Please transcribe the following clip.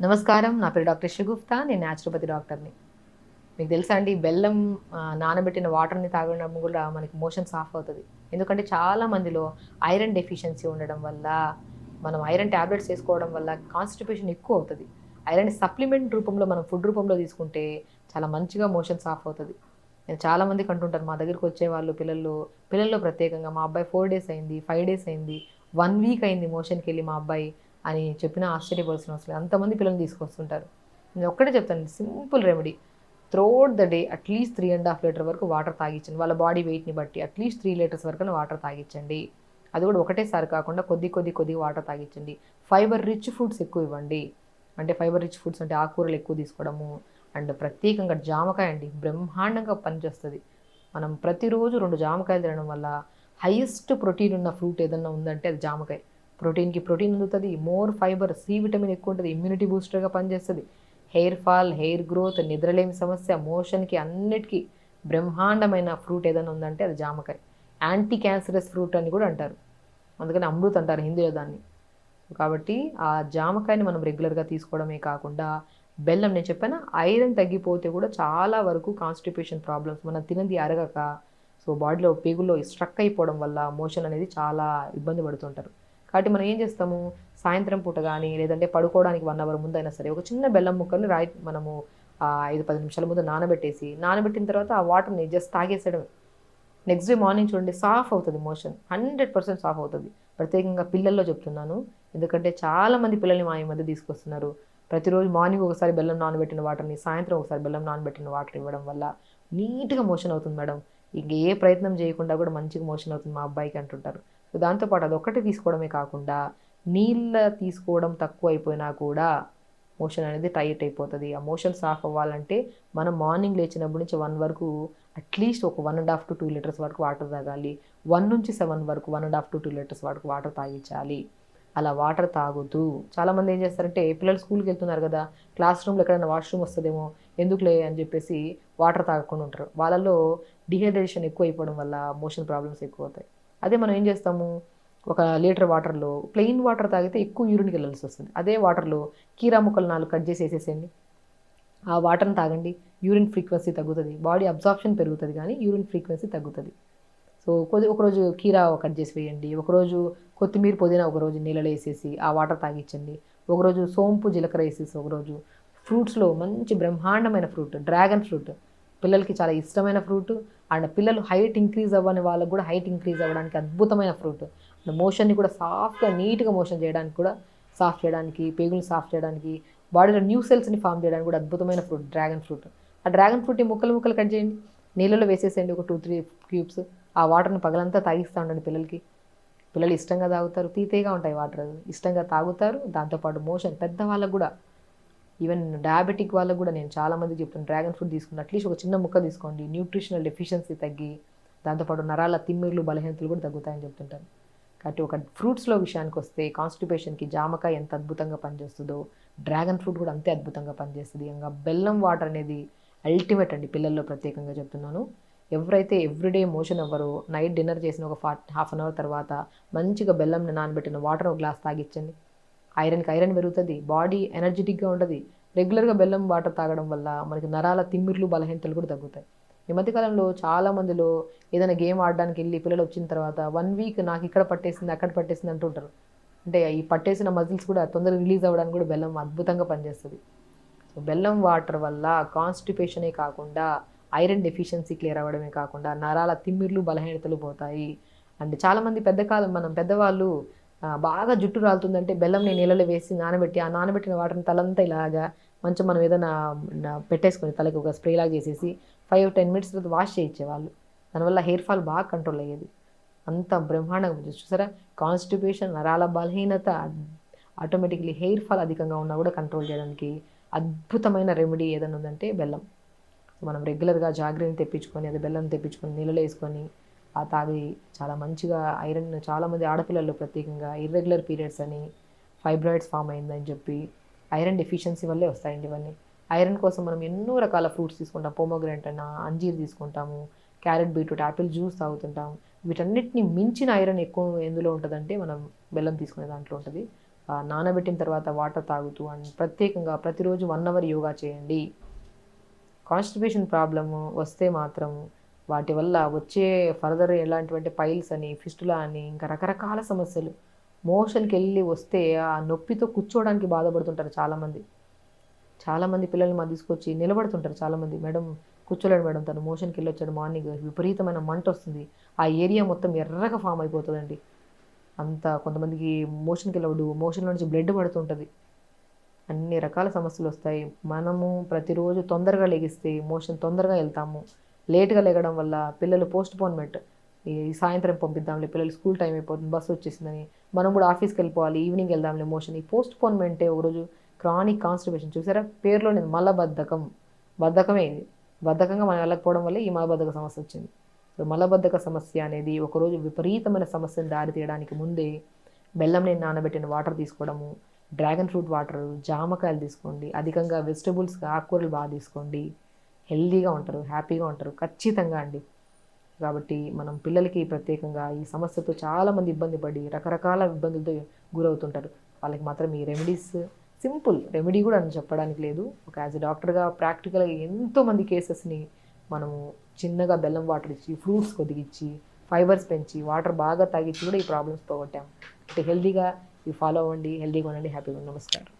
నమస్కారం. నా పేరు డాక్టర్ షగుఫ్తా. నేను న్యాచురోపతి డాక్టర్‌ని. మీకు తెలుసా అండి బెల్లం నానబెట్టిన వాటర్‌ని తాగడం కూడా మనకి మోషన్స్ ఆఫ్ అవుతది. ఎందుకంటే చాలా మందిలో ఐరన్ డెఫిషియన్సీ ఉండడం వల్ల, మనం ఐరన్ టాబ్లెట్స్ ఏసుకోవడం వల్ల కాన్‌స్టిపేషన్ ఎక్కువ అవుతది. ఐరన్ సప్లిమెంట్ రూపంలో మనం ఫుడ్ రూపంలో తీసుకుంటే చాలా మంచిగా మోషన్స్ ఆఫ్ అవుతది. నేను చాలా మందికి అంటుంటాను మా దగ్గరికొచ్చేవాళ్ళు పిల్లల్లో ప్రత్యేకంగా మా అబ్బాయి 4 డేస్ అయింది, 5 డేస్ అయింది, 1 వీక్ అయింది మోషన్‌కెళ్ళి మా అబ్బాయి అని చెప్పినా ఆశ్చర్యపోవాల్సిన అవసరం లేదు. అంతమంది పిల్లల్ని తీసుకొస్తుంటారు. నేను ఒక్కటే చెప్తాను simple remedy. Throughout the day at least 3½ litre వరకు వాటర్ తాగిచ్చండి. వాళ్ళ బాడీ వెయిట్‌ని బట్టి అట్‌లీస్ట్ 3 లీటర్స్ వరకైనా వాటర్ తాగిచ్చండి. అది కూడా ఒకటేసారి కాకుండా కొద్దిగా వాటర్ తాగిచ్చండి. ఫైబర్ రిచ్ ఫుడ్స్ ఎక్కువ ఇవ్వండి. అంటే ఫైబర్ రిచ్ ఫుడ్స్ అంటే ఆకుకూరలు ఎక్కువ తీసుకోవడము. అండ్ ప్రత్యేకంగా జామకాయ అండి బ్రహ్మాండంగా పనిచేస్తది. మనం ప్రతిరోజు 2 జామకాయలు తినడం వల్ల హైయెస్ట్ ప్రోటీన్ ఉన్న ఫ్రూట్ ఏదన్నా ఉందంటే అది జామకాయ. ప్రోటీన్‌కి ప్రోటీన్ అందుతది. మోర్ ఫైబర్, సి విటమిన్ ఎక్కువ ఉంటది. ఇమ్యూనిటీ బూస్టర్‌గా పనిచేస్తది. హెయిర్ ఫాల్, హెయిర్ గ్రోత్, నిద్రలేమి సమస్య, మోషన్‌కి అన్నిటికి బ్రహ్మాండమైన ఫ్రూట్ ఏదైనా ఉందంటే అది జామకాయ. యాంటీ క్యాన్సరస్ ఫ్రూట్ అని కూడా అంటారు. అందుకని అమృత్ అంటారు హిందీలో దాన్ని. కాబట్టి ఆ జామకాయని మనం రెగ్యులర్‌గా తీసుకోవడమే కాకుండా, బెల్లం నేను చెప్పానా ఐరన్ తగ్గిపోతే కూడా చాలా వరకు కాన్‌స్టిపేషన్ ప్రాబ్లమ్స్ మనం తిన్నది అరగక, సో బాడీలో పేగుల్లో స్ట్రక్ అయిపోవడం వల్ల మోషన్ అనేది చాలా ఇబ్బంది పడుతుంటారు. కాబట్టి మనం ఏం చేస్తాము, సాయంత్రం పూట గానీ, లేదంటే పడుకోవడానికి 1 అవర్ ముందైనా సరే, ఒక చిన్న బెల్లం ముక్కని మనము 5, 10 నిమిషాల ముందు నానబెట్టిన తర్వాత ఆ వాటర్‌ని జస్ట్ తాగేసేయడమే. నెక్స్ట్ డే మార్నింగ్ చూడండి సాఫ్ అవుతది మోషన్. 100% సాఫ్ అవుతది. ప్రత్యేకంగా పిల్లల్లో చెప్తున్నాను. ఎందుకంటే చాలా మంది పిల్లల్ని ఈ మధ్య తీసుకొస్తున్నారు. ప్రతిరోజు మార్నింగ్ ఒకసారి బెల్లం నానబెట్టిన వాటర్‌ని, సాయంత్రం ఒకసారి బెల్లం నానబెట్టిన వాటర్ ఇవ్వడం వల్ల నీట్‌గా మోషన్ అవుతుంది మేడం. ఇంక ఏ ప్రయత్నం చేయకుండా కూడా మంచిగా మోషన్ అవుతుంది మా అబ్బాయికి అంటుంటారు. సో, దాంతో పాటు అదొక్కటి తీసుకోవడమే కాకుండా, నీళ్ళ తీసుకోవడం తక్కువైపోయినా కూడా మోషన్ అనేది టైట్ అయిపోతది. ఆ మోషన్ సాఫ్ అవ్వాలంటే మనం మార్నింగ్ లేచినప్పటి నుంచి 1 వరకు అట్‌లీస్ట్ ఒక 1½ to 2 లీటర్స్ వరకు వాటర్ తాగాలి. 1-7 వరకు 1½ to 2 లీటర్స్ వరకు వాటర్ తాగించాలి. అలా వాటర్ తాగుతూ చాలామంది ఏం చేస్తారంటే పిల్లలు స్కూల్‌కెళ్తున్నారు గదా! క్లాస్ రూమ్‌లో ఎక్కడైనా వాష్‌రూమ్ వస్తదేమో, ఎందుకులే అని చెప్పేసి వాటర్ తాగకుండా ఉంటారు. వాళ్ళలో డీహైడ్రేషన్ ఎక్కువైపోవడం వల్ల మోషన్ ప్రాబ్లమ్స్ ఎక్కువవుతాయి. అదే మనం ఏం చేస్తాము, ఒక లీటర్ వాటర్‌లో ప్లెయిన్ వాటర్ తాగితే ఎక్కువ యూరిన్‌కెళ్ళాల్సొస్తది. అదే వాటర్‌లో కీరా ముక్కలు 4 కట్ చేసి ఏసేసేయండి. ఆ వాటర్‌ని తాగండి. యూరిన్ ఫ్రీక్వెన్సీ తగ్గుతది. బాడీ అబ్జార్ప్షన్ పెరుగుతది గానీ యూరిన్ ఫ్రీక్వెన్సీ తగ్గుతది. సో, ఒకరోజు కీరా కట్ చేసి వేయండి. ఒకరోజు కొత్తిమీర, పుదీనా ఒకరోజు నీళ్ళలో ఏసేసి ఆ వాటర్ తాగిచ్చండి. ఒకరోజు సోంపు, జీలకర్ర ఏసేసి ఒకరోజు ఫ్రూట్స్‌లో మంచి బ్రహ్మాండమైన ఫ్రూట్ డ్రాగన్ ఫ్రూట్. పిల్లలకి చాలా ఇష్టమైన ఫ్రూట్. అండ్ పిల్లలు హైట్ ఇంక్రీజ్ అవ్వని వాళ్ళకి కూడా హైట్ ఇంక్రీజ్ అవ్వడానికి అద్భుతమైన ఫ్రూట్. మోషన్‌ని కూడా సాఫ్ట్‌గా, నీట్‌గా మోషన్ చేయడానికి కూడా సాఫ్ చేయడానికి, పేగులు సాఫ్ చేయడానికి, బాడీలో న్యూ సెల్స్‌ని ఫార్మ్ చేయడానికి కూడా అద్భుతమైన ఫ్రూట్ డ్రాగన్ ఫ్రూట్. ఆ డ్రాగన్ ఫ్రూట్‌ని ముక్కలు ముక్కలు కట్ చేయండి. నీళ్ళలో వేసేసేయండి ఒక 2, 3 క్యూబ్స్. ఆ వాటర్‌ని పగలంతా తాగిస్తా ఉండండి పిల్లలకి. పిల్లలు ఇష్టంగా తాగుతారు. తీయగా ఉంటాయి వాటర్. ఇష్టంగా తాగుతారు. దాంతో పాటు మోషన్ పెద్దవాళ్ళకి గూడా, ఈవెన్ డయాబెటిక్ వాళ్ళకి గూడా నేను చాలా మందికి చెప్తున్నా డ్రాగన్ ఫ్రూట్ తీసుకుని అట్‌లీస్ట్ ఒక చిన్న ముక్క తీసుకోండి. న్యూట్రిషనల్ డెఫిషియన్సీ తగ్గి, దాంతో పాటు నరాల తిమ్మిర్లు, బలహీనతలు కూడా తగ్గుతాయని చెప్తుంటాను. కాబట్టి ఒక ఫ్రూట్స్‌లో విషయానికొస్తే కాన్‌స్టిపేషన్‌కి జామకాయ ఎంత అద్భుతంగా పనిచేస్తదో, డ్రాగన్ ఫ్రూట్ కూడా అంతే అద్భుతంగా పనిచేస్తది. ఇంగ బెల్లం వాటర్ అనేది అల్టిమేట్ అండి పిల్లల్లో ప్రత్యేకంగా చెప్తున్నాను. ఎవరైతే ఎవ్రీడే మోషన్ అవ్వరో నైట్ డిన్నర్ చేసిన ఒక హాఫ్ అన్ అవర్ తర్వాత మంచిగా బెల్లంని నానబెట్టిన వాటర్ ఒక గ్లాస్ తాగిచ్చండి. ఐరన్‌కి ఐరన్ పెరుగుతది. బాడీ ఎనర్జిటిక్‌గా ఉంటది. రెగ్యులర్‌గా బెల్లం వాటర్ తాగడం వల్ల మనకి నరాల తిమ్మిర్లు, బలహీనతలు కూడా తగ్గుతాయి. ఈ మధ్య కాలంలో చాలా మందిలో ఏదైనా గేమ్ ఆడడానికెళ్ళి పిల్లలొచ్చిన తర్వాత 1 వీక్ నాకిక్కడ పట్టేసింది, అక్కడ పట్టేసింది అంటుంటారు. అంటే ఈ పట్టేసిన మజిల్స్ కూడా తొందరగా రిలీజ్ అవ్వడానికి కూడా బెల్లం అద్భుతంగా పనిచేస్తది. సో, బెల్లం వాటర్ వల్ల కాన్‌స్టిపేషనే కాకుండా, ఐరన్ డెఫిషియన్సీ క్లియర్ అవ్వడమే కాకుండా, నరాల తిమ్మిర్లు, బలహీనతలు పోతాయి. అండ్ చాలామంది మనం పెద్దవాళ్ళు బాగా జుట్టు రాలుతుందంటే బెల్లంని నీళ్ళలో వేసి నానబెట్టి, ఆ నానబెట్టిన వాటర్‌ని తలంతా ఇలాగా మంచం మనం ఏదైనా పెట్టేసుకొని తలకి ఒక స్ప్రేలాగా చేసేసి 5, 10 మినిట్స్ తర్వాత వాష్ చేయించేవాళ్ళు. దానివల్ల హెయిర్ ఫాల్ బాగా కంట్రోల్ అయ్యేది. అంత బ్రహ్మాండంగా చూసారా, కాన్‌స్టిపేషన్, నరాల బలహీనత, ఆటోమేటిక్‌లీ హెయిర్ ఫాల్ అధికంగా ఉన్నా కూడా కంట్రోల్ చేయడానికి అద్భుతమైన రెమెడీ ఏదైనా ఉందంటే బెల్లం. మనం రెగ్యులర్‌గా జాగరిని తెప్పించుకొని, అది బెల్లం తెప్పించుకొని నీళ్ళలో ఏసుకొని తాగి చాలా మంచిగా ఐరన్ చాలామంది ఆడపిల్లల్లో ప్రత్యేకంగా ఇర్రెగ్యులర్ పీరియడ్స్ అని, ఫైబ్రాయిడ్స్ ఫార్మ్ అయిందని చెప్పి, ఐరన్ డెఫిషియన్సీ వల్లే వస్తాయండి ఇవన్నీ. ఐరన్ కోసం మనం ఎన్నో రకాల ఫ్రూట్స్ తీసుకుంటాం. పోమోగ్రానేట్ అన్నా, అంజీర్ తీసుకుంటాము, క్యారెట్, బీట్రూట్, యాపిల్ జ్యూస్ తాగుతుంటాం. వీటన్నిటిని మించిన ఐరన్ ఎక్కువ ఎందులో ఉంటదంటే మనం బెల్లం తీసుకునే దాంట్లో ఉంటది. నానబెట్టిన తర్వాత వాటర్ తాగుతూ అండ్ ప్రత్యేకంగా ప్రతిరోజు 1 అవర్ యోగా చేయండి. కాన్‌స్టిపేషన్ ప్రాబ్లము వస్తే మాత్రం వాటి వల్ల వచ్చే ఫర్దర్ ఎలాంటివంటే పైల్స్ అని, ఫిస్టులా అని ఇంకా రకరకాల సమస్యలు. మోషన్‌కెళ్ళి వస్తే ఆ నొప్పితో కూర్చోవడానికి బాధపడుతుంటారు చాలామంది. చాలామంది పిల్లల్ని తీసుకొచ్చి నిలబడుతుంటారు చాలామంది. మేడం కూర్చోలేడు మేడం, తను మోషన్‌కెళ్ళొచ్చాడు మార్నింగ్ విపరీతమైన మంటొస్తుంది. ఆ ఏరియా మొత్తం ఎర్రగా ఫార్మ్ అయిపోతదండి. అంత కొంతమందికి మోషన్‌కెళ్ళినప్పుడు మోషన్‌లో నుంచి బ్లడ్ పడుతుంటది. అన్ని రకాల సమస్యలొస్తాయి. మనము ప్రతిరోజు తొందరగా లెగిస్తే మోషన్ తొందరగా ఎళ్తాము. లేట్‌గా లెగడం వల్ల పిల్లలు పోస్ట్‌పోన్‌మెంట్, ఈ సాయంత్రం పంపిద్దాంలే, పిల్లలు స్కూల్ టైమ్ అయిపోతుంది, బస్సొచ్చేసిందని. మనం కూడా ఆఫీస్‌కెళ్ళిపోవాలి, ఈవినింగ్ ఎళ్దాంలే మోషన్. ఈ పోస్ట్‌పోన్‌మెంటే ఒకరోజు క్రానిక్ కాన్‌స్టిపేషన్ చూసారా? పేరులోనే మలబద్ధకం. బద్ధకమే ఇది. బద్ధకంగా మనం వెళ్ళకపోవడం వల్లే ఈ మలబద్ధక సమస్యొచ్చింది. సో, మలబద్ధక సమస్య అనేది ఒకరోజు విపరీతమైన సమస్యను దారి తీయడానికి ముందే బెల్లంని నానబెట్టిన వాటర్ తీసుకోవడము, డ్రాగన్ ఫ్రూట్ వాటరు, జామకాయలు తీసుకోండి. అధికంగా వెజిటబుల్స్, ఆకుకూరలు బాగా తీసుకోండి. హెల్తీగా ఉంటారు, హ్యాపీగా ఉంటారు. ఖచ్చితంగా అండి. కాబట్టి మనం పిల్లలకి ప్రత్యేకంగా ఈ సమస్యతో చాలామంది ఇబ్బంది పడి రకరకాల ఇబ్బందులతో గురవుతుంటారు. వాళ్ళకి మాత్రం ఈ రెమెడీస్ సింపుల్ రెమెడీ కూడా అని చెప్పడానికి లేదు. ఒక యాజ్ ఎ డాక్టర్‌గా ప్రాక్టికల్‌గా ఎంతోమంది కేసెస్‌ని మనము చిన్నగా బెల్లం వాటర్ ఇచ్చి, ఫ్రూట్స్ కొద్దిగిచ్చి, ఫైబర్స్ పెంచి, వాటర్ బాగా తాగిచ్చి కూడా ఈ ప్రాబ్లమ్స్ పోగొట్టాము. అంటే హెల్తీగా ఇవి ఫాలో అవ్వండి. హెల్తీగా ఉండండి. హ్యాపీగా ఉండండి. నమస్కారం.